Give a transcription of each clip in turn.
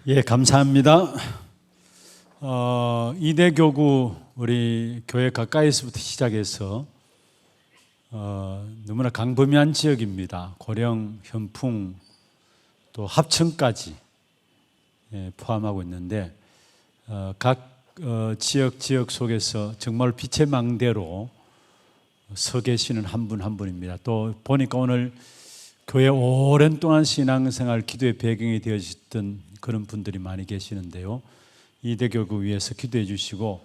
예, 감사합니다. 이대교구 우리 교회 가까이서부터 시작해서 너무나 광범위한 지역입니다. 고령, 현풍, 또 합천까지 포함하고 있는데 각 지역 속에서 정말 빛의 망대로 서 계시는 한 분 한 분입니다. 또 보니까 오늘 교회 오랜 동안 신앙생활 기도의 배경이 되어졌던 그런 분들이 많이 계시는데요. 이대교구 위해서 기도해 주시고,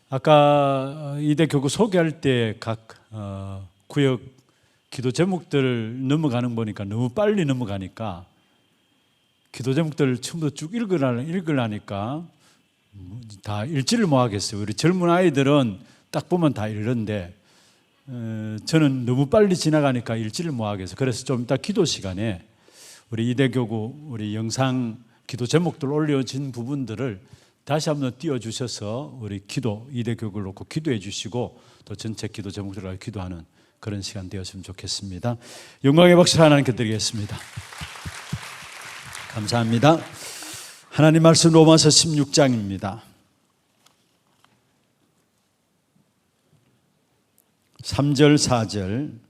아까 이대교구 소개할 때 각 구역 기도 제목들 넘어가는 거 보니까 너무 빨리 넘어가니까 기도 제목들 처음부터 쭉 읽으려니까 다 읽지를 못하겠어요. 우리 젊은 아이들은 딱 보면 다 읽는데 저는 너무 빨리 지나가니까 읽지를 못하겠어요. 그래서 좀 이따 기도 시간에 우리 이대교구 우리 영상 기도 제목들 올려진 부분들을 다시 한번 띄워주셔서 우리 기도 이대교구를 놓고 기도해 주시고 또 전체 기도 제목들을 기도하는 그런 시간 되었으면 좋겠습니다. 영광의 박수 하나님께 드리겠습니다. 감사합니다. 하나님 말씀 로마서 16장입니다. 3절 4절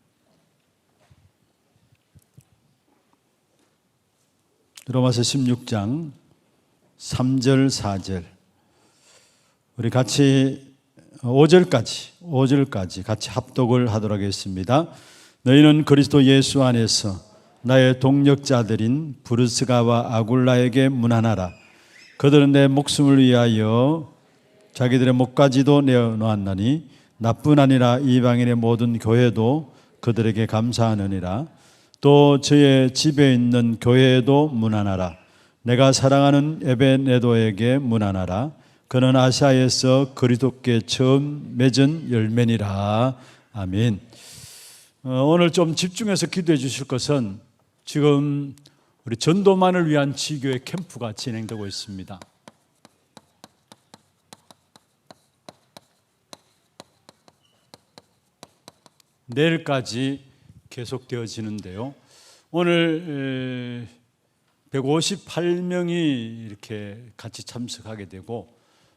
로마서 16장 3절 4절 우리 같이 5절까지 같이 합독을 하도록 하겠습니다. 너희는 그리스도 예수 안에서 나의 동역자들인 브르스가와 아굴라에게 문안하라. 그들은 내 목숨을 위하여 자기들의 목까지도 내어놓았나니 나뿐 아니라 이방인의 모든 교회도 그들에게 감사하느니라. 또 저의 집에 있는 교회에도 문안하라. 내가 사랑하는 에베네도에게 문안하라. 그는 아시아에서 그리스도께 처음 맺은 열매니라. 아멘. 오늘 좀 집중해서 기도해 주실 것은 지금 우리 전도만을 위한 지교회 캠프가 진행되고 있습니다. 내일까지 계속되어지는데요. 오늘 158명이 이렇게 같이 참석하게 되고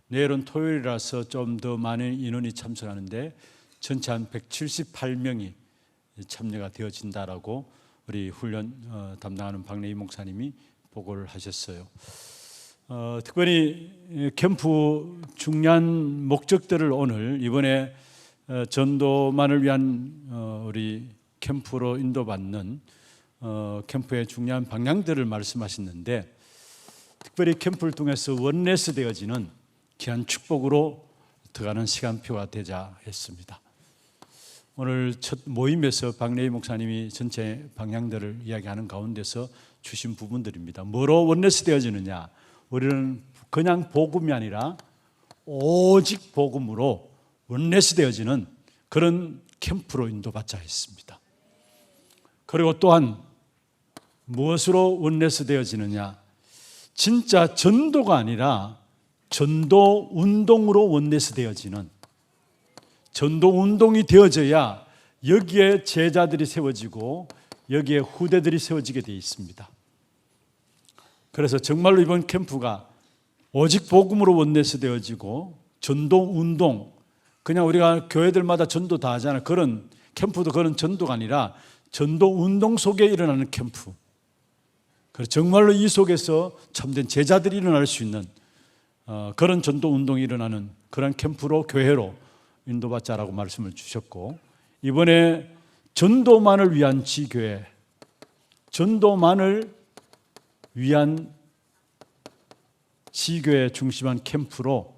내일은 토요일이라서 좀 더 많은 인원이 참석하는데 전체 한 178명이 참여가 되어진다라고 우리 훈련 담당하는 박래희 목사님이 보고를 하셨어요. 특별히 캠프 중요한 목적들을 오늘 이번에 전도만을 위한 우리 캠프로 인도받는 캠프의 중요한 방향들을 말씀하셨는데, 특별히 캠프를 통해서 원내스 되어지는 귀한 축복으로 들어가는 시간표가 되자 했습니다. 오늘 첫 모임에서 박래희 목사님이 전체 방향들을 이야기하는 가운데서 주신 부분들입니다. 뭐로 원내스 되어지느냐? 우리는 그냥 복음이 아니라 오직 복음으로 원내스 되어지는 그런 캠프로 인도받자 했습니다. 그리고 또한 무엇으로 원내스 되어지느냐? 진짜 전도가 아니라 전도 운동으로 원내스 되어지는, 전도 운동이 되어져야 여기에 제자들이 세워지고 여기에 후대들이 세워지게 되어 있습니다. 그래서 정말로 이번 캠프가 오직 복음으로 원내스 되어지고 전도 운동, 그냥 우리가 교회들마다 전도 다 하잖아요. 그런 캠프도 그런 전도가 아니라 전도 운동 속에 일어나는 캠프. 그래서 정말로 이 속에서 참된 제자들이 일어날 수 있는 그런 전도 운동이 일어나는 그런 캠프로 교회로 인도받자라고 말씀을 주셨고, 이번에 전도만을 위한 지교회, 전도만을 위한 지교회 중심한 캠프로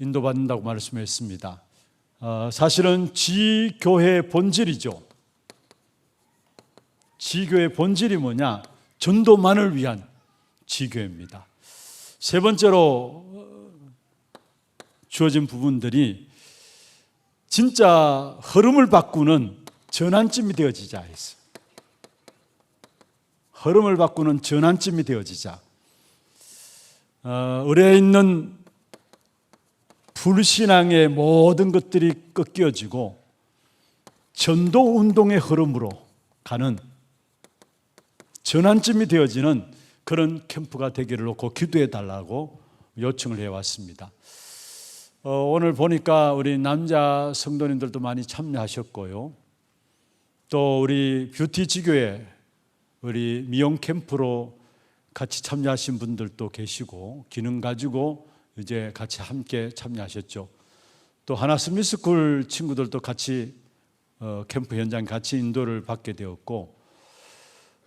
인도받는다고 말씀했습니다. 사실은 지교회의 본질이죠. 지교회의 본질이 뭐냐? 전도만을 위한 지교회입니다. 세 번째로 주어진 부분들이 진짜 흐름을 바꾸는 전환점이 되어지자 했어요. 흐름을 바꾸는 전환점이 되어지자. 의뢰에 있는 불신앙의 모든 것들이 꺾여지고 전도 운동의 흐름으로 가는 전환점이 되어지는 그런 캠프가 되기를 놓고 기도해 달라고 요청을 해왔습니다. 오늘 보니까 우리 남자 성도님들도 많이 참여하셨고요. 또 우리 뷰티 지교회 우리 미용 캠프로 같이 참여하신 분들도 계시고 기능 가지고 이제 같이 함께 참여하셨죠. 또 하나 스미스쿨 친구들도 같이 캠프 현장 같이 인도를 받게 되었고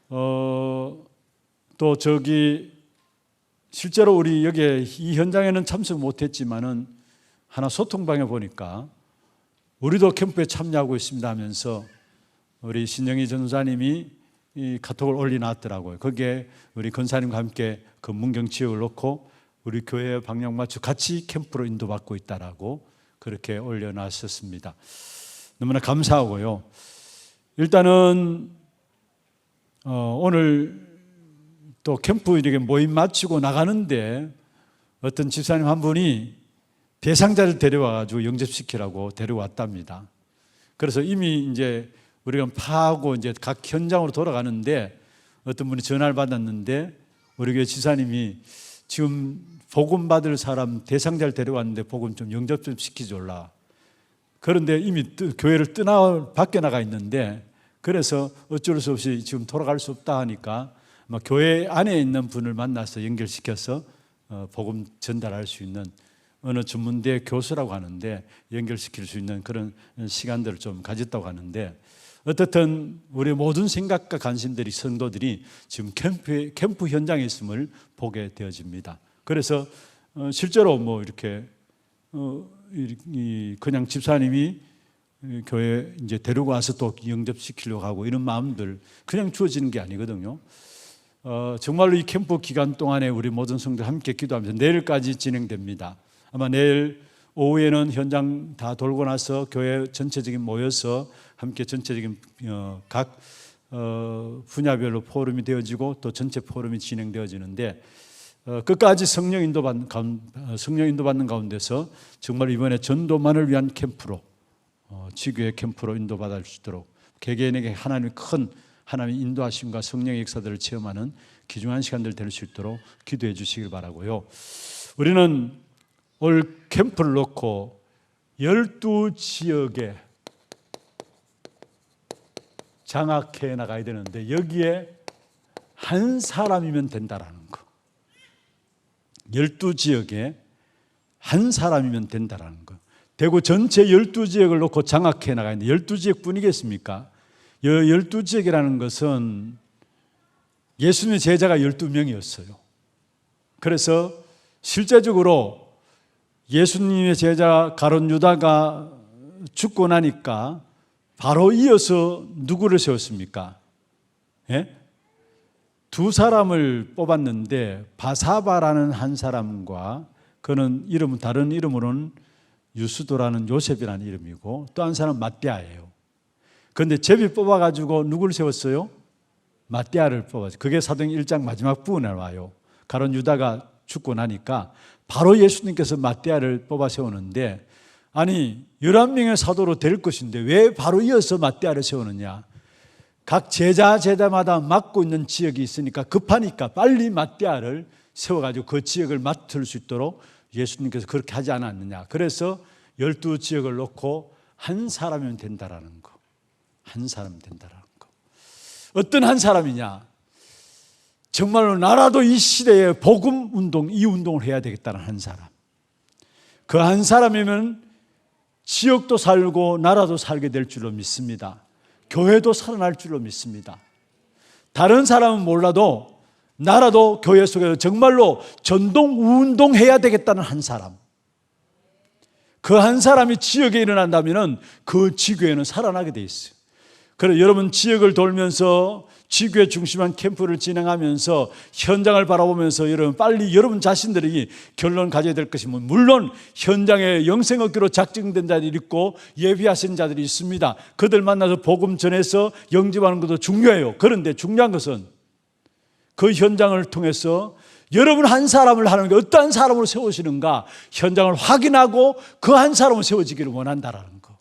또 실제로 우리 여기에 이 현장에는 참석 못했지만은 하나 소통방에 보니까 우리도 캠프에 참여하고 있습니다 하면서 우리 신영희 전도사님이 이 카톡을 올려놨더라고요. 거기에 우리 권사님과 함께 그 문경 지역을 놓고 우리 교회 방향 맞춰 같이 캠프로 인도받고 있다라고 그렇게 올려놨었습니다. 너무나 감사하고요. 일단은 오늘 또 캠프 이렇게 모임 마치고 나가는데 어떤 집사님 한 분이 대상자를 데려와가지고 영접시키라고 데려왔답니다. 그래서 이미 이제 우리가 파하고 이제 각 현장으로 돌아가는데 어떤 분이 전화를 받았는데 우리 교회 지사님이 지금 복음 받을 사람 대상자를 데려왔는데 복음 좀 영접 좀 시키줘라. 그런데 이미 교회를 밖에 나가 있는데 그래서 어쩔 수 없이 지금 돌아갈 수 없다 하니까 교회 안에 있는 분을 만나서 연결시켜서 복음 전달할 수 있는 어느 전문대 교수라고 하는데 연결시킬 수 있는 그런 시간들을 좀 가졌다고 하는데 어떻든 우리 모든 생각과 관심들이 성도들이 지금 캠프 현장에 있음을 보게 되어집니다. 그래서 실제로 뭐 이렇게 그냥 집사님이 교회 이제 데리고 와서 또 영접시키려고 하고 이런 마음들 그냥 주어지는 게 아니거든요. 정말로 이 캠프 기간 동안에 우리 모든 성도들 함께 기도하면서 내일까지 진행됩니다. 아마 내일 오후에는 현장 다 돌고 나서 교회 전체적인 모여서 함께 전체적인 각 분야별로 포럼이 되어지고 또 전체 포럼이 진행되어지는데 끝까지 성령 인도받는 가운데서 정말 이번에 전도만을 위한 캠프로 지교회 캠프로 인도받을 수 있도록 개개인에게 하나님의 인도하심과 성령의 역사들을 체험하는 귀중한 시간들 될 수 있도록 기도해 주시길 바라고요. 우리는 올 캠프를 놓고 12지역에 장악해 나가야 되는데 여기에 한 사람이면 된다라는 거. 12지역에 한 사람이면 된다라는 거. 대구 전체 12지역을 놓고 장악해 나가야 되는데 12지역 뿐이겠습니까? 12지역이라는 것은 예수님의 제자가 12명이었어요. 그래서 실제적으로 예수님의 제자 가룟 유다가 죽고 나니까 바로 이어서 누구를 세웠습니까? 예? 두 사람을 뽑았는데 바사바라는 한 사람과 그는 다른 이름으로는 유스도라는 요셉이라는 이름이고 또 한 사람은 마띠아예요. 그런데 제비 뽑아가지고 누구를 세웠어요? 마띠아를 뽑았어요. 그게 사도행 1장 마지막 부분에 와요. 가룟 유다가 죽고 나니까 바로 예수님께서 마띠아를 뽑아 세우는데 아니 11명의 사도로 될 것인데 왜 바로 이어서 마띠아를 세우느냐. 각 제자마다 맡고 있는 지역이 있으니까 급하니까 빨리 마띠아를 세워가지고 그 지역을 맡을 수 있도록 예수님께서 그렇게 하지 않았느냐. 그래서 12지역을 놓고 한 사람이면 된다라는 거. 한 사람이면 된다라는 거. 어떤 한 사람이냐. 정말로 나라도 이 시대에 복음 운동, 이 운동을 해야 되겠다는 한 사람. 그 한 사람이면 지역도 살고 나라도 살게 될 줄로 믿습니다. 교회도 살아날 줄로 믿습니다. 다른 사람은 몰라도 나라도 교회 속에서 정말로 전동 운동해야 되겠다는 한 사람. 그 한 사람이 지역에 일어난다면 그 지교회는 살아나게 돼 있어요. 그래서 여러분 지역을 돌면서 지교회 중심한 캠프를 진행하면서 현장을 바라보면서 여러분 자신들이 결론 가져야 될 것이 물론 현장에 영생 얻기로 작정된 자들이 있고 예비하신 자들이 있습니다. 그들 만나서 복음 전해서 영접하는 것도 중요해요. 그런데 중요한 것은 그 현장을 통해서 여러분 한 사람을 하나님께 어떠한 사람으로 세우시는가 현장을 확인하고 그 한 사람을 세워지기를 원한다라는 거.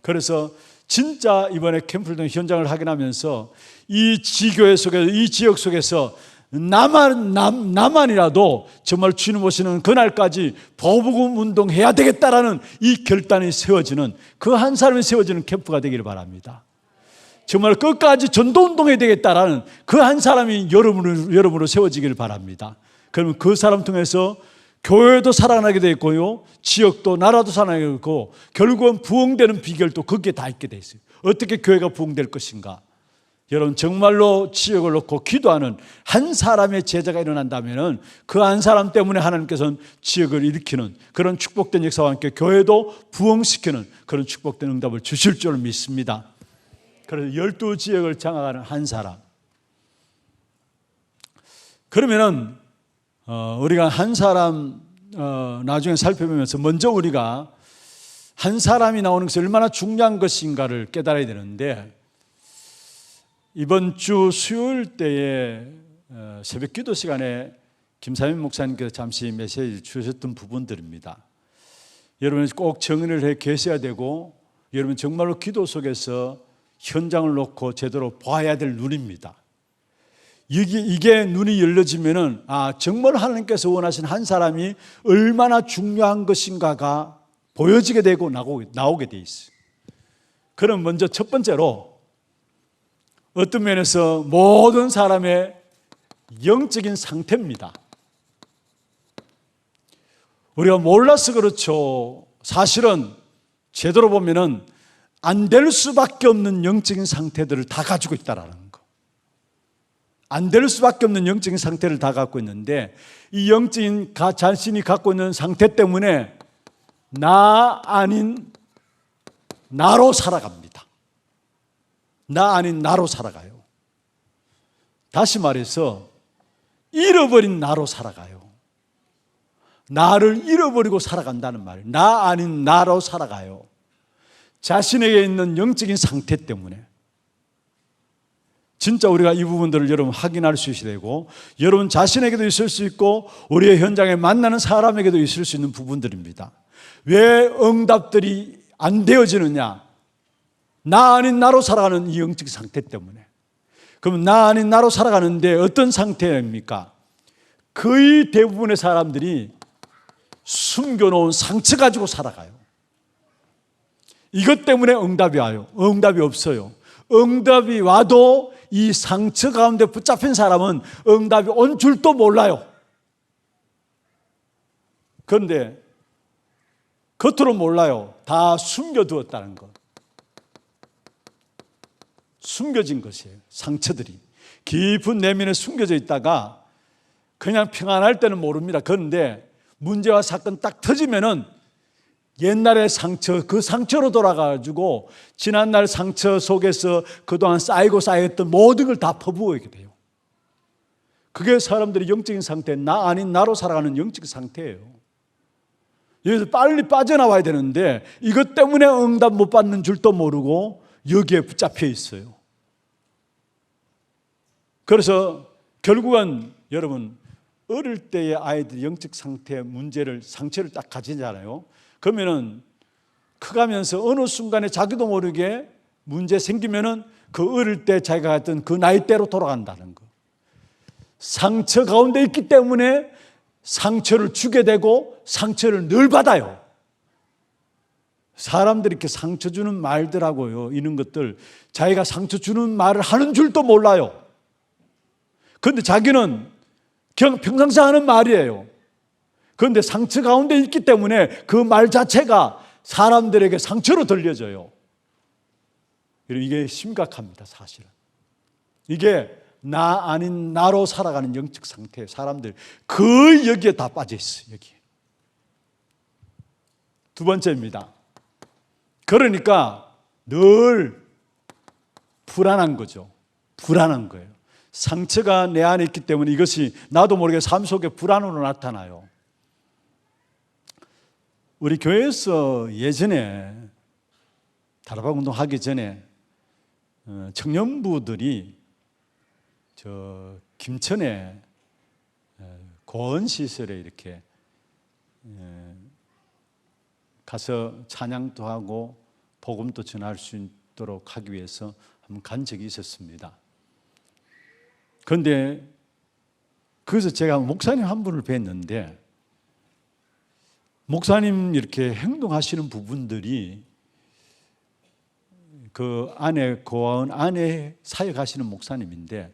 그래서 진짜 이번에 캠프를 통해 현장을 확인하면서 이 지교회 속에서 이 지역 속에서 나만이라도 정말 주님 오시는 그날까지 보복음 운동해야 되겠다라는 이 결단이 세워지는, 그 한 사람이 세워지는 캠프가 되기를 바랍니다. 정말 끝까지 전도 운동해야 되겠다라는 그 한 사람이 여러분으로 세워지기를 바랍니다. 그러면 그 사람 통해서 교회도 살아나게 되겠고요, 지역도 나라도 살아나게 되고, 결국은 부흥되는 비결도 거기에 다 있게 돼 있어요. 어떻게 교회가 부흥될 것인가? 여러분, 정말로 지역을 놓고 기도하는 한 사람의 제자가 일어난다면 그 한 사람 때문에 하나님께서는 지역을 일으키는 그런 축복된 역사와 함께 교회도 부흥시키는 그런 축복된 응답을 주실 줄 믿습니다. 그래서 12지역을 장악하는 한 사람. 그러면은 우리가 한 사람 나중에 살펴보면서 먼저 우리가 한 사람이 나오는 것이 얼마나 중요한 것인가를 깨달아야 되는데, 이번 주 수요일 때에 새벽 기도 시간에 김삼인 목사님께서 잠시 메시지 주셨던 부분들입니다. 여러분 꼭 정리를 해 계셔야 되고, 여러분 정말로 기도 속에서 현장을 놓고 제대로 봐야 될 눈입니다. 이게 눈이 열려지면은 정말 하나님께서 원하신 한 사람이 얼마나 중요한 것인가가 보여지게 되고 나오게 돼 있어요. 그럼 먼저 첫 번째로, 어떤 면에서 모든 사람의 영적인 상태입니다. 우리가 몰라서 그렇죠. 사실은 제대로 보면은 안 될 수밖에 없는 영적인 상태들을 다 가지고 있다라는 거. 안 될 수밖에 없는 영적인 상태를 다 갖고 있는데, 이 영적인 자신이 갖고 있는 상태 때문에 나 아닌 나로 살아갑니다. 나 아닌 나로 살아가요. 다시 말해서 잃어버린 나로 살아가요. 나를 잃어버리고 살아간다는 말이에요. 나 아닌 나로 살아가요. 자신에게 있는 영적인 상태 때문에. 진짜 우리가 이 부분들을 여러분 확인할 수 있어야 되고, 여러분 자신에게도 있을 수 있고 우리의 현장에 만나는 사람에게도 있을 수 있는 부분들입니다. 왜 응답들이 안 되어지느냐? 나 아닌 나로 살아가는 이 영적 상태 때문에. 그럼 나 아닌 나로 살아가는데 어떤 상태입니까? 거의 대부분의 사람들이 숨겨놓은 상처 가지고 살아가요. 이것 때문에 응답이 와요. 응답이 없어요. 응답이 와도 이 상처 가운데 붙잡힌 사람은 응답이 온 줄도 몰라요. 그런데 겉으로 몰라요. 다 숨겨두었다는 것. 숨겨진 것이에요. 상처들이 깊은 내면에 숨겨져 있다가 그냥 평안할 때는 모릅니다. 그런데 문제와 사건 딱 터지면은 옛날의 상처, 그 상처로 돌아가지고 지난날 상처 속에서 그동안 쌓였던 모든 걸 다 퍼부어게 돼요. 그게 사람들이 영적인 상태, 나 아닌 나로 살아가는 영적 상태예요. 여기서 빨리 빠져나와야 되는데 이것 때문에 응답 못 받는 줄도 모르고 여기에 붙잡혀 있어요. 그래서 결국은 여러분, 어릴 때의 아이들이 영적 상태의 상처를 딱 가지잖아요. 그러면은 커가면서 어느 순간에 자기도 모르게 문제 생기면은 그 어릴 때 자기가 했던 그 나이대로 돌아간다는 거. 상처 가운데 있기 때문에 상처를 주게 되고 상처를 늘 받아요. 사람들이 이렇게 상처 주는 말들하고요, 이런 것들, 자기가 상처 주는 말을 하는 줄도 몰라요. 그런데 자기는 그냥 평상시 하는 말이에요. 그런데 상처 가운데 있기 때문에 그 말 자체가 사람들에게 상처로 들려져요. 이게 심각합니다, 사실은. 이게 나 아닌 나로 살아가는 영적 상태의 사람들, 거의 여기에 다 빠져 있어요. 여기. 두 번째입니다. 그러니까 늘 불안한 거죠. 불안한 거예요. 상처가 내 안에 있기 때문에 이것이 나도 모르게 삶 속에 불안으로 나타나요. 우리 교회에서 예전에 다락방 운동 하기 전에 청년부들이 저 김천에 고원시설에 이렇게 가서 찬양도 하고 복음도 전할 수 있도록 하기 위해서 한번 간 적이 있었습니다. 그런데 그래서 제가 목사님 한 분을 뵀는데, 목사님 이렇게 행동하시는 부분들이 그 안에 고아원 안에 사역하시는 목사님인데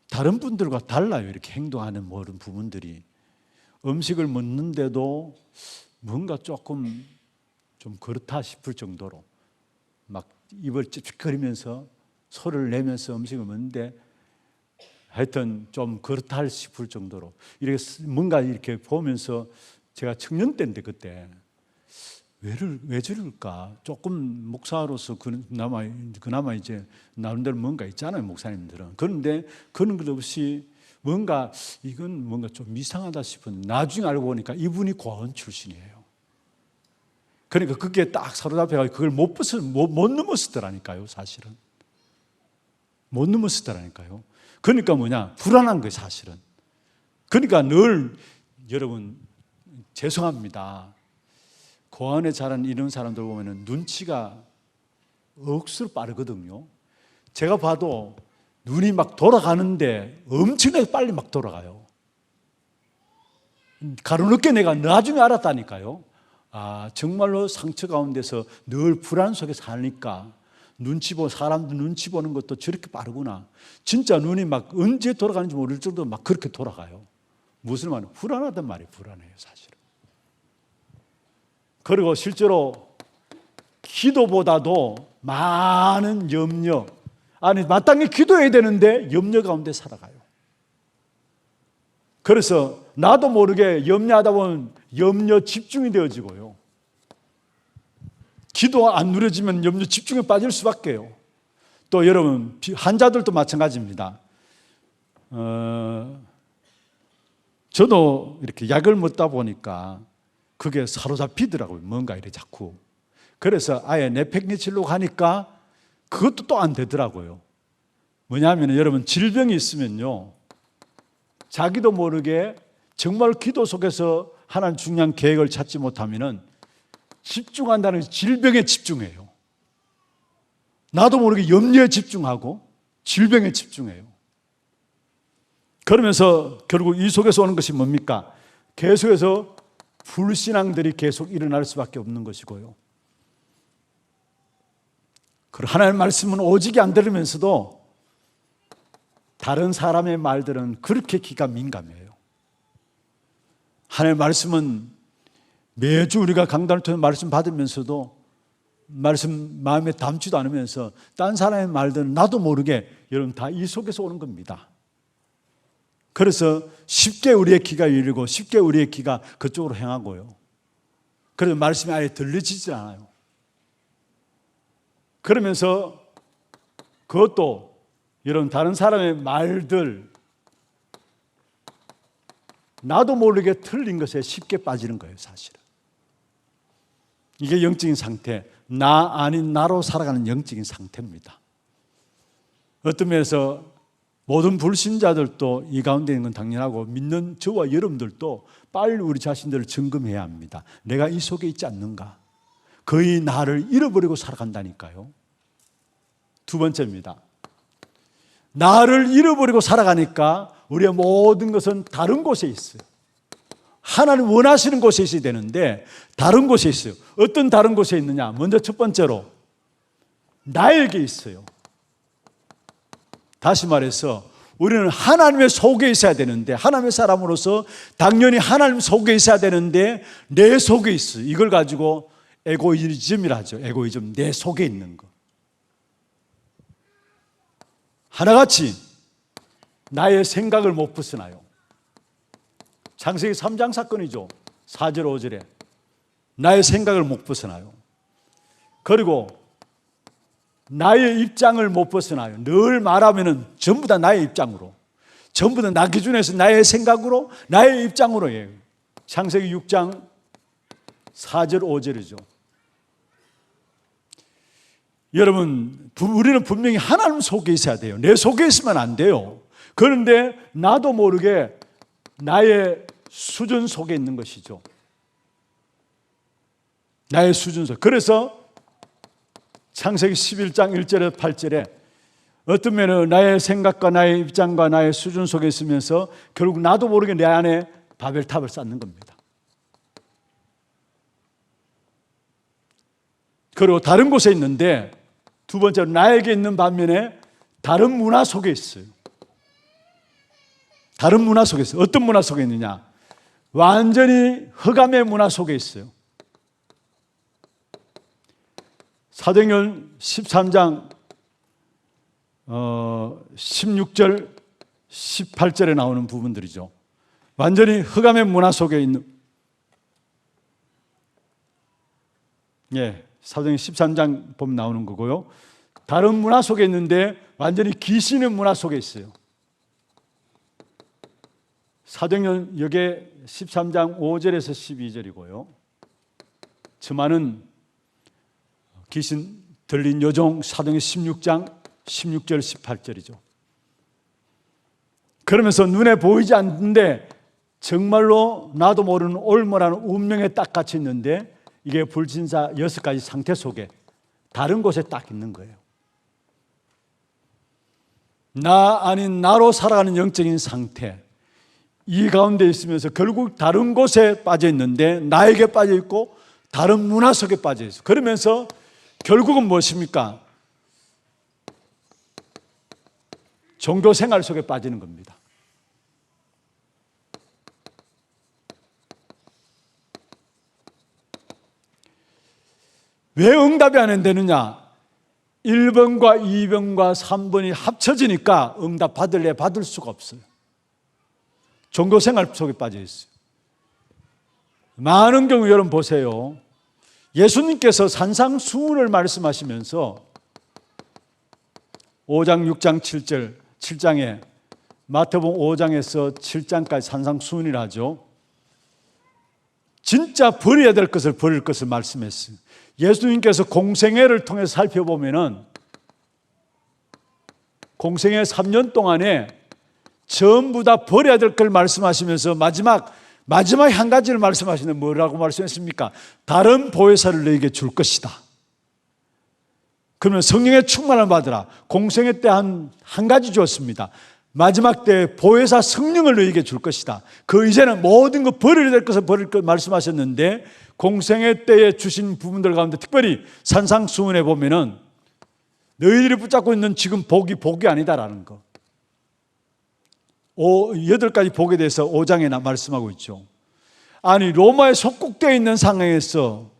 다른 분들과 달라요. 이렇게 행동하는 모든 부분들이. 음식을 먹는데도 뭔가 조금 좀 그렇다 싶을 정도로 막 입을 찝찝거리면서 소리를 내면서 음식을 먹는데 하여튼 좀 그렇다 싶을 정도로 이렇게 뭔가 이렇게 보면서, 제가 청년 때인데 그때 왜 저럴까? 조금 목사로서 그나마 이제 나름대로 뭔가 있잖아요, 목사님들은. 그런데 그런 것 없이 뭔가 이건 뭔가 좀 이상하다 싶은, 나중에 알고 보니까 이분이 고아원 출신이에요. 그러니까 그게 딱 사로잡혀가지고 그걸 못 넘었더라니까요, 사실은. 못 넘었더라니까요. 그러니까 뭐냐? 불안한 거예요, 사실은. 그러니까 늘 여러분, 죄송합니다. 고아원에 자란 이런 사람들 보면 눈치가 억수로 빠르거든요. 제가 봐도 눈이 막 돌아가는데 엄청나게 빨리 막 돌아가요. 가로늦게 내가 나중에 알았다니까요. 아, 정말로 상처 가운데서 늘 불안 속에 사니까 사람들 눈치 보는 것도 저렇게 빠르구나. 진짜 눈이 막 언제 돌아가는지 모를 정도로 막 그렇게 돌아가요. 무슨 말이에요? 불안하단 말이에요. 불안해요, 사실은. 그리고 실제로 기도보다도 많은 염려, 아니 마땅히 기도해야 되는데 염려 가운데 살아가요. 그래서 나도 모르게 염려하다 보면 염려 집중이 되어지고요. 기도가 안 누려지면 염려 집중에 빠질 수밖에요. 또 여러분, 환자들도 마찬가지입니다. 저도 이렇게 약을 먹다 보니까 그게 사로잡히더라고요. 뭔가 이래 자꾸. 그래서 아예 내팽개치려고 하니까 그것도 또 안 되더라고요. 뭐냐면 여러분, 질병이 있으면요, 자기도 모르게 정말 기도 속에서 하나님 중요한 계획을 찾지 못하면은 집중한다는 것이 질병에 집중해요. 나도 모르게 염려에 집중하고 질병에 집중해요. 그러면서 결국 이 속에서 오는 것이 뭡니까? 계속해서 불신앙들이 계속 일어날 수밖에 없는 것이고요. 하나님의 말씀은 오직이 안 들으면서도 다른 사람의 말들은 그렇게 귀가 민감해요. 하나님의 말씀은 매주 우리가 강단을 통해 말씀 받으면서도 말씀 마음에 담지도 않으면서 딴 사람의 말들은 나도 모르게 여러분 다 이 속에서 오는 겁니다. 그래서 쉽게 우리의 귀가 열리고 쉽게 우리의 귀가 그쪽으로 향하고요. 그래서 말씀이 아예 들려지질 않아요. 그러면서 그것도 여러분 다른 사람의 말들, 나도 모르게 틀린 것에 쉽게 빠지는 거예요, 사실은. 이게 영적인 상태, 나 아닌 나로 살아가는 영적인 상태입니다. 어떤 면에서 모든 불신자들도 이 가운데 있는 건 당연하고 믿는 저와 여러분들도 빨리 우리 자신들을 점검해야 합니다. 내가 이 속에 있지 않는가? 거의 나를 잃어버리고 살아간다니까요. 두 번째입니다. 나를 잃어버리고 살아가니까 우리의 모든 것은 다른 곳에 있어요. 하나님 원하시는 곳에 있어야 되는데 다른 곳에 있어요. 어떤 다른 곳에 있느냐? 먼저 첫 번째로 나에게 있어요. 다시 말해서 우리는 하나님의 속에 있어야 되는데, 하나님의 사람으로서 당연히 하나님 속에 있어야 되는데 내 속에 있어요. 이걸 가지고 에고이즘이라 하죠. 에고이즘, 내 속에 있는 거. 하나같이 나의 생각을 못 벗어나요. 창세기 3장 사건이죠. 4절 5절에 나의 생각을 못 벗어나요. 그리고 나의 입장을 못 벗어나요. 늘 말하면은 전부 다 나의 입장으로, 전부 다 나 기준에서 나의 생각으로, 나의 입장으로 해요. 창세기 6장 4절 5절이죠. 여러분, 우리는 분명히 하나님 속에 있어야 돼요. 내 속에 있으면 안 돼요. 그런데 나도 모르게 나의 수준 속에 있는 것이죠. 나의 수준 속. 그래서 창세기 11장 1절에서 8절에 어떤 면은 나의 생각과 나의 입장과 나의 수준 속에 있으면서 결국 나도 모르게 내 안에 바벨탑을 쌓는 겁니다. 그리고 다른 곳에 있는데, 두 번째로 나에게 있는 반면에 다른 문화 속에 있어요. 다른 문화 속에 있어요. 어떤 문화 속에 있느냐? 완전히 흑암의 문화 속에 있어요. 사도행전 13장 16절 18절에 나오는 부분들이죠. 완전히 흑암의 문화 속에 있는, 사도행전 13장 보면 나오는 거고요. 다른 문화 속에 있는데 완전히 귀신의 문화 속에 있어요. 사도행전 여기에 13장 5절에서 12절이고요. 저 많은 귀신 들린 여종 사도행전 16장 16절 18절이죠. 그러면서 눈에 보이지 않는데 정말로 나도 모르는 올무라는 운명에 딱 갇혀 있는데, 이게 불신자 6가지 상태 속에 다른 곳에 딱 있는 거예요. 나 아닌 나로 살아가는 영적인 상태, 이 가운데 있으면서 결국 다른 곳에 빠져 있는데, 나에게 빠져 있고 다른 문화 속에 빠져 있어요. 그러면서 결국은 무엇입니까? 종교 생활 속에 빠지는 겁니다. 왜 응답이 안 되느냐? 1번과 2번과 3번이 합쳐지니까 응답 받을래 받을 수가 없어요. 종교 생활 속에 빠져 있어요. 많은 경우 여러분 보세요. 예수님께서 산상수훈을 말씀하시면서 5장, 6장, 7절, 7장에 마태복음 5장에서 7장까지 산상수훈이라 하죠. 진짜 버려야 될 것을 버릴 것을 말씀했어요. 예수님께서 공생애를 통해서 살펴보면은 공생애 3년 동안에 전부 다 버려야 될 걸 말씀하시면서 마지막 한 가지를 말씀하시는데 뭐라고 말씀했습니까? 다른 보혜사를 너에게 줄 것이다. 그러면 성령의 충만을 받으라. 공생애 때 한 가지 주었습니다. 마지막 때 보혜사 성령을 너에게 줄 것이다. 그 이제는 모든 것 버려야 될 것을 버릴 것 말씀하셨는데, 공생애 때에 주신 부분들 가운데 특별히 산상수훈에 보면은 너희들이 붙잡고 있는 지금 복이 아니다라는 거. 8가지 복에 대해서 5장에 말씀하고 있죠. 아니, 로마에 속국되어 있는 상황에서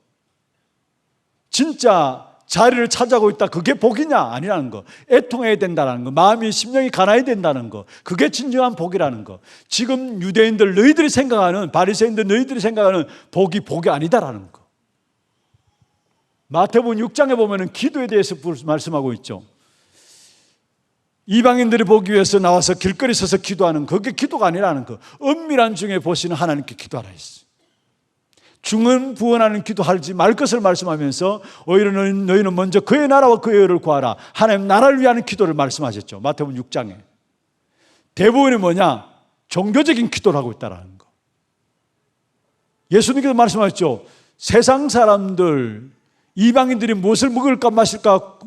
진짜 자리를 찾아가고 있다. 그게 복이냐? 아니라는 거. 애통해야 된다는 거. 마음이 심령이 가나야 된다는 거. 그게 진정한 복이라는 거. 지금 유대인들 너희들이 생각하는, 바리새인들 너희들이 생각하는 복이 아니다라는 거. 마태복음 6장에 보면은 기도에 대해서 말씀하고 있죠. 이방인들이 보기 위해서 나와서 길거리 서서 기도하는, 그게 기도가 아니라는 거. 은밀한 중에 보시는 하나님께 기도하라 했어요. 중언부언하는 기도하지 말 것을 말씀하면서 오히려 너희는 먼저 그의 나라와 그의 의를 구하라. 하나님 나라를 위한 기도를 말씀하셨죠. 마태복음 6장에. 대부분이 뭐냐? 종교적인 기도를 하고 있다는 거. 예수님께서 말씀하셨죠. 세상 사람들, 이방인들이 무엇을 먹을까 마실까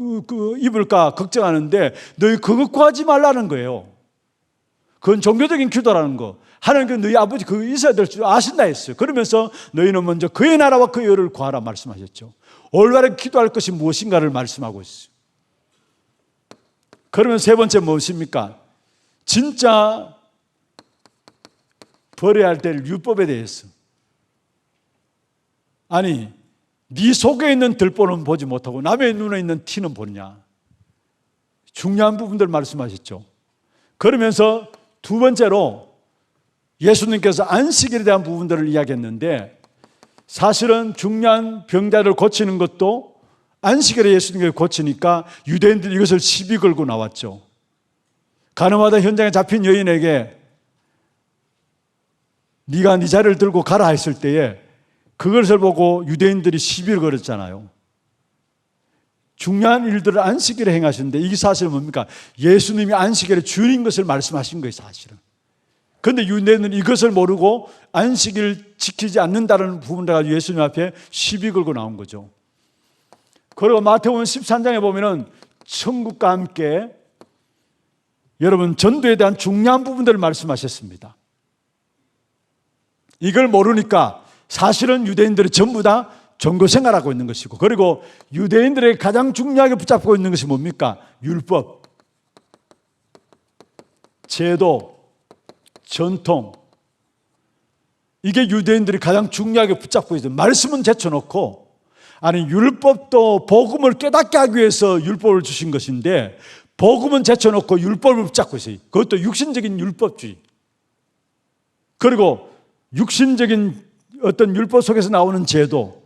입을까 걱정하는데 너희 그것 구하지 말라는 거예요. 그건 종교적인 기도라는 거. 하나님께서 너희 아버지 그거 있어야 될 줄 아신다 했어요. 그러면서 너희는 먼저 그의 나라와 그의 의를 구하라 말씀하셨죠. 올바르게 기도할 것이 무엇인가를 말씀하고 있어요. 그러면 세 번째 무엇입니까? 진짜 버려야 할 때 율법에 대해서. 아니, 네 속에 있는 들보는 보지 못하고 남의 눈에 있는 티는 보냐. 중요한 부분들 말씀하셨죠. 그러면서 두 번째로 예수님께서 안식일에 대한 부분들을 이야기했는데, 사실은 중요한 병자를 고치는 것도 안식일에 예수님께서 고치니까 유대인들이 이것을 시비 걸고 나왔죠. 가늠하다 현장에 잡힌 여인에게 네가 네 자리를 들고 가라 했을 때에 그것을 보고 유대인들이 시비를 걸었잖아요. 중요한 일들을 안식일에 행하셨는데 이게 사실은 뭡니까? 예수님이 안식일의 주인 것을 말씀하신 거예요, 사실은. 그런데 유대인은 이것을 모르고 안식일을 지키지 않는다는 부분을 가지고 예수님 앞에 시비 걸고 나온 거죠. 그리고 마태복음 13장에 보면은 천국과 함께 여러분, 전도에 대한 중요한 부분들을 말씀하셨습니다. 이걸 모르니까 사실은 유대인들이 전부 다 종교 생활하고 있는 것이고, 그리고 유대인들에게 가장 중요하게 붙잡고 있는 것이 뭡니까? 율법, 제도, 전통. 이게 유대인들이 가장 중요하게 붙잡고 있어요. 말씀은 제쳐놓고, 아니 율법도 복음을 깨닫게 하기 위해서 율법을 주신 것인데, 복음은 제쳐놓고 율법을 붙잡고 있어요. 그것도 육신적인 율법주의. 그리고 육신적인 어떤 율법 속에서 나오는 제도,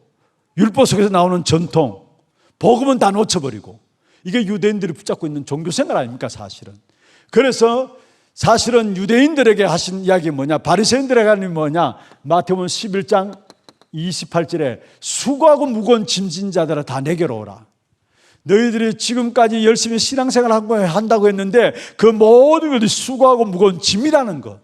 율법 속에서 나오는 전통, 복음은 다 놓쳐버리고, 이게 유대인들이 붙잡고 있는 종교생활 아닙니까 사실은. 그래서 사실은 유대인들에게 하신 이야기 뭐냐, 바리새인들에게 하는 뭐냐, 마태복음 11장 28절에 수고하고 무거운 짐진 자들아 다 내게로 오라. 너희들이 지금까지 열심히 신앙생활을 한다고 했는데 그 모든 것이 수고하고 무거운 짐이라는 것.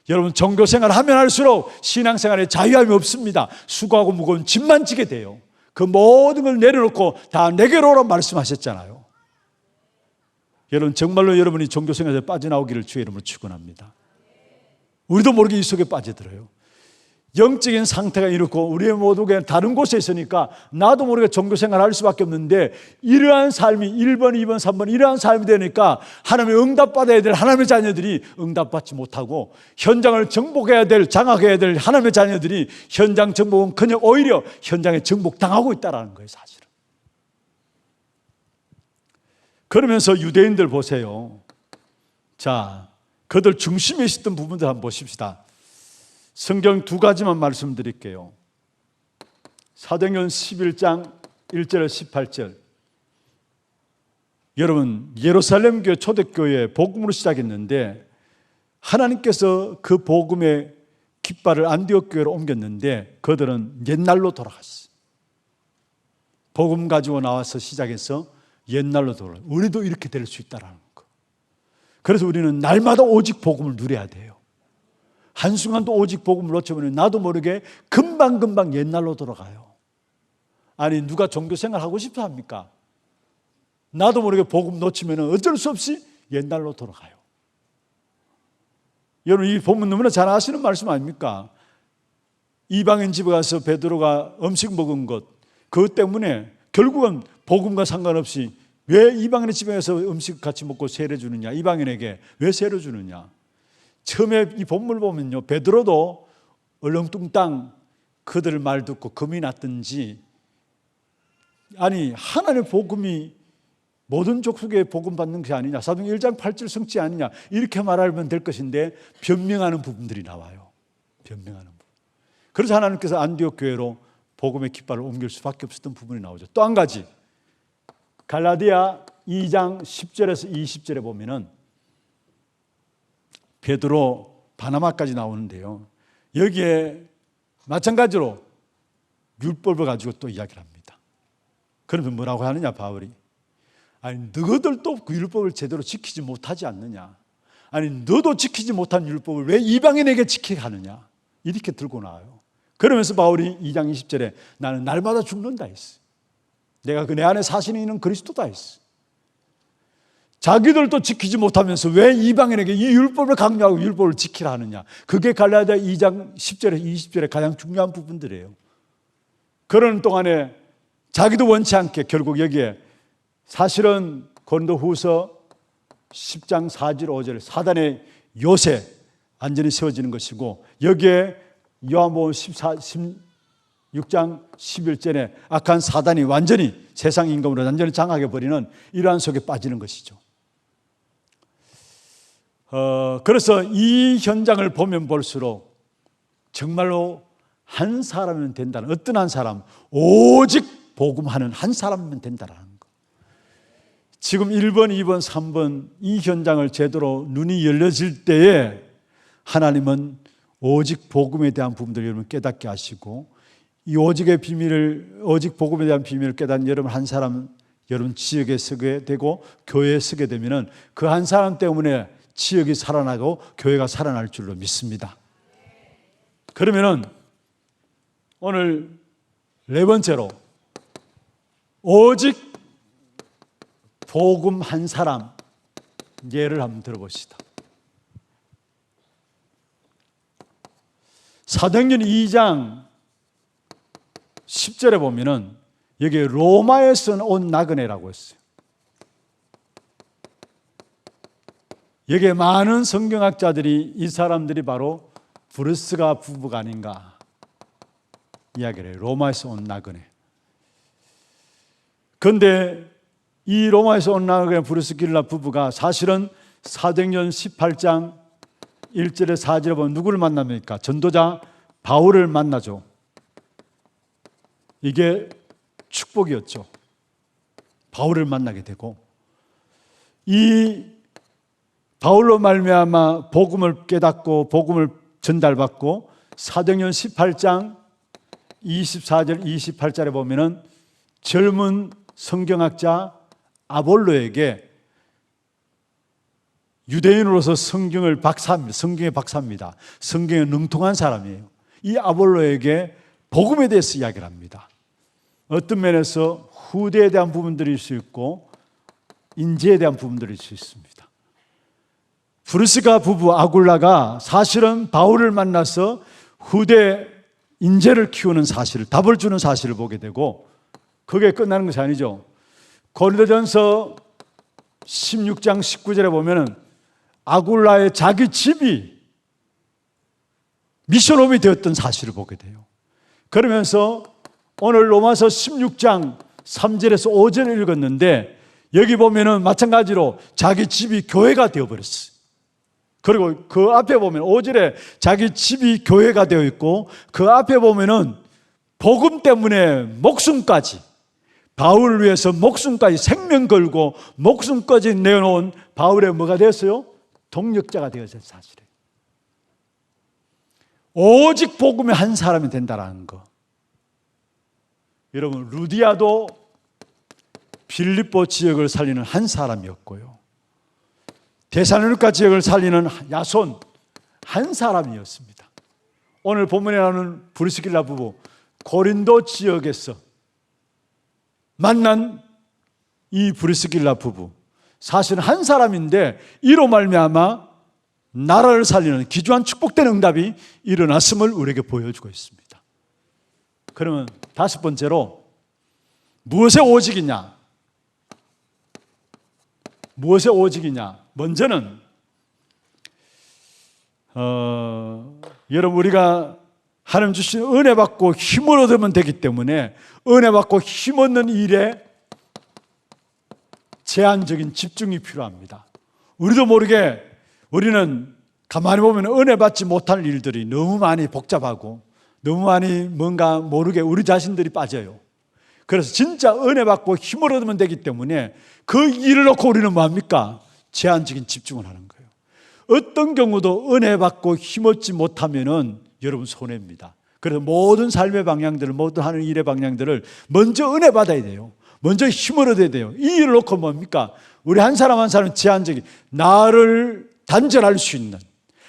여러분, 종교생활 하면 할수록 신앙생활에 자유함이 없습니다. 수고하고 무거운 짐만 지게 돼요. 그 모든 걸 내려놓고 다 내게로 오라 말씀하셨잖아요. 여러분, 정말로 여러분이 종교생활에 빠져나오기를 주의 이름으로 축원합니다. 우리도 모르게 이 속에 빠져들어요. 영적인 상태가 이렇고 우리의 모두가 다른 곳에 있으니까 나도 모르게 종교생활을 할 수밖에 없는데, 이러한 삶이 1번, 2번, 3번 이러한 삶이 되니까 하나님의 응답받아야 될 하나님의 자녀들이 응답받지 못하고, 현장을 정복해야 될, 장악해야 될 하나님의 자녀들이 현장 정복은커녕 오히려 현장에 정복당하고 있다는 거예요 사실은. 그러면서 유대인들 보세요. 자, 그들 중심에 있었던 부분들 한번 보십시다. 성경 두 가지만 말씀드릴게요. 사도행전 11장 1절에서 18절. 여러분, 예루살렘 교회 초대교회 복음으로 시작했는데 하나님께서 그 복음의 깃발을 안디옥 교회로 옮겼는데 그들은 옛날로 돌아갔어요. 복음 가지고 나와서 시작해서 옛날로 돌아가요. 우리도 이렇게 될 수 있다는 거. 그래서 우리는 날마다 오직 복음을 누려야 돼요. 한순간도 오직 복음을 놓쳐보면 나도 모르게 금방금방 옛날로 돌아가요. 아니, 누가 종교생활 하고 싶어 합니까? 나도 모르게 복음 놓치면 어쩔 수 없이 옛날로 돌아가요. 여러분, 이 본문 너무나 잘 아시는 말씀 아닙니까? 이방인 집에 가서 베드로가 음식 먹은 것, 그것 때문에 결국은 복음과 상관없이 왜 이방인의 집에 가서 음식 같이 먹고 세례 주느냐, 이방인에게 왜 세례 주느냐. 처음에 이 본문을 보면요, 베드로도 얼렁뚱땅 그들의 말 듣고 금이 났든지, 아니 하나님의 복음이 모든 족속에 복음 받는 것이 아니냐, 사도행전 1장 8절 성취 아니냐, 이렇게 말하면 될 것인데 변명하는 부분들이 나와요. 변명하는 부분. 그래서 하나님께서 안디옥 교회로 복음의 깃발을 옮길 수밖에 없었던 부분이 나오죠. 또 한 가지, 갈라디아 2장 10절에서 20절에 보면은 베드로 바나바까지 나오는데요, 여기에 마찬가지로 율법을 가지고 또 이야기를 합니다. 그러면 뭐라고 하느냐, 바울이. 아니, 너희들도 그 율법을 제대로 지키지 못하지 않느냐. 아니, 너도 지키지 못한 율법을 왜 이방인에게 지키게 하느냐. 이렇게 들고 나와요. 그러면서 바울이 2장 20절에 나는 날마다 죽는다 했어. 내가 그 내 안에 사시는 이는 그리스도다 했어. 자기들도 지키지 못하면서 왜 이방인에게 이 율법을 강요하고 율법을 지키라 하느냐. 그게 갈라디아 2장 10절에서 20절에 가장 중요한 부분들이에요. 그러는 동안에 자기도 원치 않게 결국 여기에 사실은 고린도후서 10장 4절 5절 사단의 요새 완전히 세워지는 것이고, 여기에 요한복음 16장 11절에 악한 사단이 완전히 세상 임금으로 완전히 장악해버리는 이러한 속에 빠지는 것이죠. 그래서 이 현장을 보면 볼수록 정말로 한 사람이면 된다는, 어떤 한 사람, 오직 복음하는 한 사람이면 된다는 것. 지금 1번, 2번, 3번 이 현장을 제대로 눈이 열려질 때에 하나님은 오직 복음에 대한 부분들을 여러분 깨닫게 하시고, 이 오직의 비밀을, 오직 복음에 대한 비밀을 깨닫는 여러분 한 사람, 여러분 지역에 서게 되고 교회에 서게 되면은 그 한 사람 때문에 지역이 살아나고 교회가 살아날 줄로 믿습니다. 그러면은 오늘 네 번째로, 오직 복음 한 사람이 예를 한번 들어봅시다. 사도행전 2장 10절에 보면은 여기 로마에서 온 나그네라고 했어요. 여기에 많은 성경학자들이 이 사람들이 바로 브루스가 부부가 아닌가 이야기를 해요. 로마에서 온 나그네. 그런데 이 로마에서 온 나그네 브루스길라 부부가 사실은 사도행전 18장 1절에 4절에 보면 누구를 만납니까? 전도자 바울을 만나죠. 이게 축복이었죠. 바울을 만나게 되고 이 바울로 말미암아 복음을 깨닫고 복음을 전달받고 사도행전 18장 24절 28절에 보면은 젊은 성경학자 아볼로에게 유대인으로서 성경을 박사입니다. 성경의 박사입니다. 성경에 능통한 사람이에요. 이 아볼로에게 복음에 대해서 이야기를 합니다. 어떤 면에서 후대에 대한 부분들이 있을 수 있고 인재에 대한 부분들이 있을 수 있습니다. 브루스가 부부 아굴라가 사실은 바울을 만나서 후대 인재를 키우는 사실을, 답을 주는 사실을 보게 되고 그게 끝나는 것이 아니죠. 고린도전서 16장 19절에 보면은 아굴라의 자기 집이 미션홈이 되었던 사실을 보게 돼요. 그러면서 오늘 로마서 16장 3절에서 5절을 읽었는데 여기 보면은 마찬가지로 자기 집이 교회가 되어버렸어요. 그리고 그 앞에 보면 5절에 자기 집이 교회가 되어 있고 그 앞에 보면은 복음 때문에 목숨까지 바울을 위해서 목숨까지 생명 걸고 목숨까지 내어놓은 바울의 뭐가 되었어요? 동력자가 되었어요. 사실이에요. 오직 복음의 한 사람이 된다는 거. 여러분 루디아도 빌립보 지역을 살리는 한 사람이었고요. 데살로니가 지역을 살리는 야손 한 사람이었습니다. 오늘 본문에 나오는 브리스길라 부부 고린도 지역에서 만난 이 브리스길라 부부 사실은 한 사람인데 이로 말미암아 나라를 살리는 기주한 축복된 응답이 일어났음을 우리에게 보여주고 있습니다. 그러면 다섯 번째로 무엇의 오직이냐? 무엇의 오직이냐? 먼저는 여러분 우리가 하나님 주신 은혜 받고 힘을 얻으면 되기 때문에 은혜 받고 힘 얻는 일에 제한적인 집중이 필요합니다. 우리도 모르게 우리는 가만히 보면 은혜 받지 못할 일들이 너무 많이 복잡하고 너무 많이 뭔가 모르게 우리 자신들이 빠져요. 그래서 진짜 은혜 받고 힘을 얻으면 되기 때문에 그 일을 놓고 우리는 뭐합니까? 제한적인 집중을 하는 거예요. 어떤 경우도 은혜 받고 힘 얻지 못하면은 여러분 손해입니다. 그래서 모든 삶의 방향들을 모든 하는 일의 방향들을 먼저 은혜 받아야 돼요. 먼저 힘을 얻어야 돼요. 이 일을 놓고 뭡니까? 우리 한 사람 한 사람 제한적인 나를 단절할 수 있는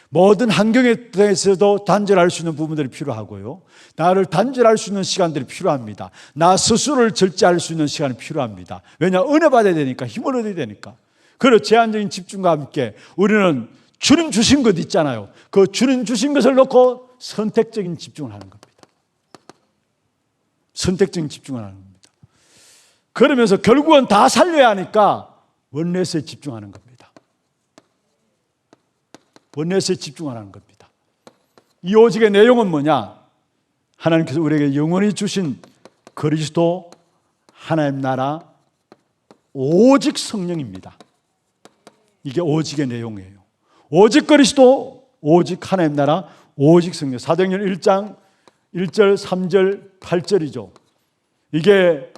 모든 환경에 대해서도 단절할 수 있는 부분들이 필요하고요. 나를 단절할 수 있는 시간들이 필요합니다. 나 스스로를 절제할 수 있는 시간이 필요합니다. 왜냐? 은혜 받아야 되니까 힘을 얻어야 되니까. 그래서 제한적인 집중과 함께 우리는 주님 주신 것 있잖아요. 그 주님 주신 것을 놓고 선택적인 집중을 하는 겁니다. 선택적인 집중을 하는 겁니다. 그러면서 결국은 다 살려야 하니까 원내스에 집중하는 겁니다. 원내스에 집중하는 겁니다. 이 오직의 내용은 뭐냐? 하나님께서 우리에게 영원히 주신 그리스도 하나님 나라 오직 성령입니다. 이게 오직의 내용이에요. 오직 그리스도, 오직 하나님 나라, 오직 성령. 사도행전 1장 1절, 3절, 8절이죠. 이게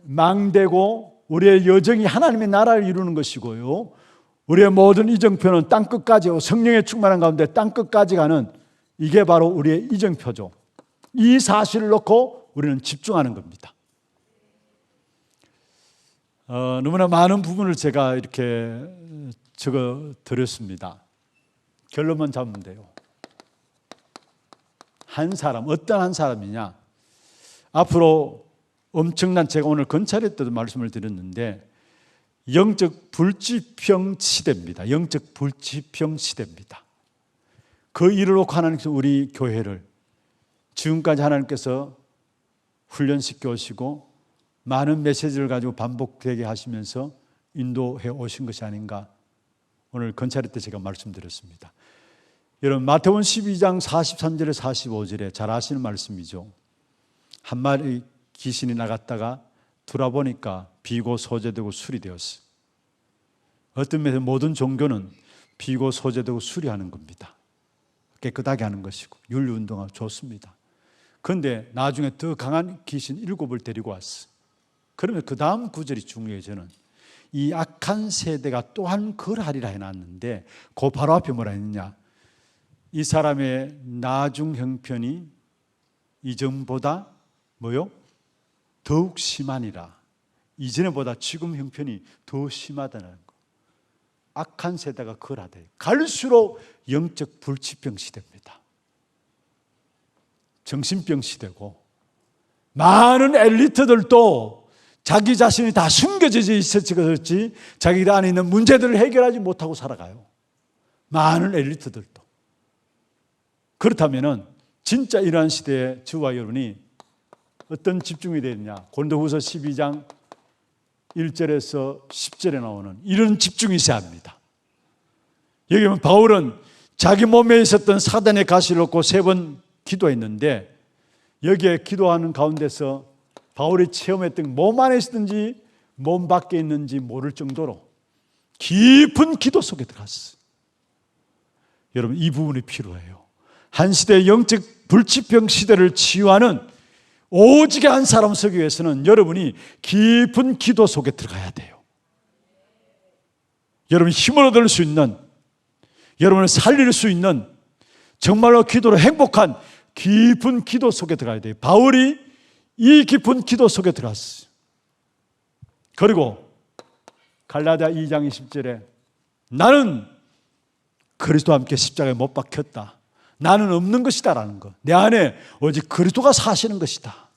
망대고 우리의 여정이 하나님의 나라를 이루는 것이고요. 우리의 모든 이정표는 땅끝까지 성령의 충만한 가운데 땅끝까지 가는 이게 바로 우리의 이정표죠. 이 사실을 놓고 우리는 집중하는 겁니다. 너무나 많은 부분을 제가 이렇게 적어 드렸습니다. 결론만 잡으면 돼요. 한 사람, 어떤 한 사람이냐? 앞으로 엄청난, 제가 오늘 건찰회 때도 말씀을 드렸는데 영적 불지평 시대입니다. 영적 불지평 시대입니다. 그 일을 놓고 하나님께서 우리 교회를 지금까지 하나님께서 훈련시켜 오시고 많은 메시지를 가지고 반복되게 하시면서 인도해 오신 것이 아닌가, 오늘 건차례 때 제가 말씀드렸습니다. 여러분, 마태복음 12장 43절에 45절에 잘 아시는 말씀이죠. 한 마리 귀신이 나갔다가 돌아보니까 비고 소재되고 술이 되었어요. 어떤 면에서 모든 종교는 비고 소재되고 수리하는 겁니다. 깨끗하게 하는 것이고 윤리운동하고 좋습니다. 그런데 나중에 더 강한 귀신 7을 데리고 왔어. 그러면 그 다음 구절이 중요해요. 저는 이 악한 세대가 또한 그러하리라 해놨는데 그 바로 앞에 뭐라 했느냐, 이 사람의 나중 형편이 이전보다 뭐요? 더욱 심하니라. 이전보다 지금 형편이 더 심하다는 거. 악한 세대가 그러하대. 갈수록 영적 불치병 시대입니다. 정신병 시대고, 많은 엘리트들도 자기 자신이 다 숨겨져 있었지 그렇지 자기들 안에 있는 문제들을 해결하지 못하고 살아가요. 많은 엘리트들도. 그렇다면 진짜 이러한 시대에 저와 여러분이 어떤 집중이 되느냐, 고린도후서 12장 1절에서 10절에 나오는 이런 집중이 있어야 합니다. 여기 보면 바울은 자기 몸에 있었던 사단의 가시를 놓고 3번 기도했는데, 여기에 기도하는 가운데서 바울이 체험했던 몸 안에 있든지 몸 밖에 있는지 모를 정도로 깊은 기도 속에 들어갔어요. 여러분, 이 부분이 필요해요. 한 시대의 영적 불치병 시대를 치유하는 오직의 한 사람 서기 위해서는 여러분이 깊은 기도 속에 들어가야 돼요. 여러분 힘을 얻을 수 있는, 여러분을 살릴 수 있는 정말로 기도로 행복한 깊은 기도 속에 들어가야 돼요. 바울이 이 깊은 기도 속에 들어갔어요. 그리고 갈라디아 2장 20절에 나는 그리스도와 함께 십자가에 못 박혔다. 나는 없는 것이다 라는 것. 내 안에 오직 그리스도가 사시는 것이다.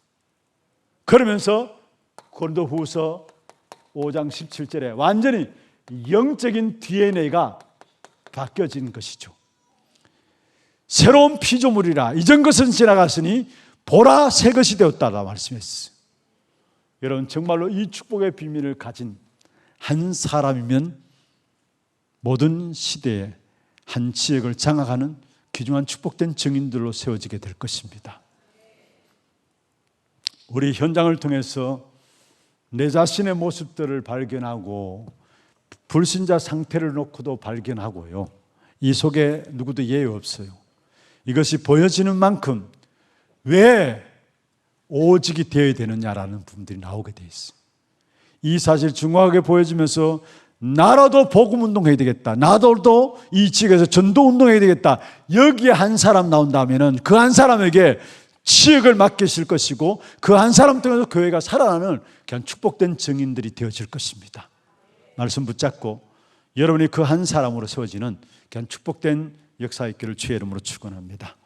그러면서 고린도후서 5장 17절에 완전히 영적인 DNA가 바뀌어진 것이죠. 새로운 피조물이라 이전 것은 지나갔으니 보라 새 것이 되었다라 말씀했어요. 여러분 정말로 이 축복의 비밀을 가진 한 사람이면 모든 시대에 한 지역을 장악하는 귀중한 축복된 증인들로 세워지게 될 것입니다. 우리 현장을 통해서 내 자신의 모습들을 발견하고 불신자 상태를 놓고도 발견하고요. 이 속에 누구도 예외 없어요. 이것이 보여지는 만큼 왜 오직이 되어야 되느냐라는 부분들이 나오게 돼 있어요. 이 사실 중요하게 보여지면서 나라도 복음운동해야 되겠다, 나도 이 지역에서 전도운동해야 되겠다, 여기에 한 사람 나온다면 그 한 사람에게 지역을 맡기실 것이고 그 한 사람 통해서 교회가 살아나는 그냥 축복된 증인들이 되어질 것입니다. 말씀 붙잡고 여러분이 그 한 사람으로 세워지는 그냥 축복된 역사 있기를 주의 이름으로 축원합니다.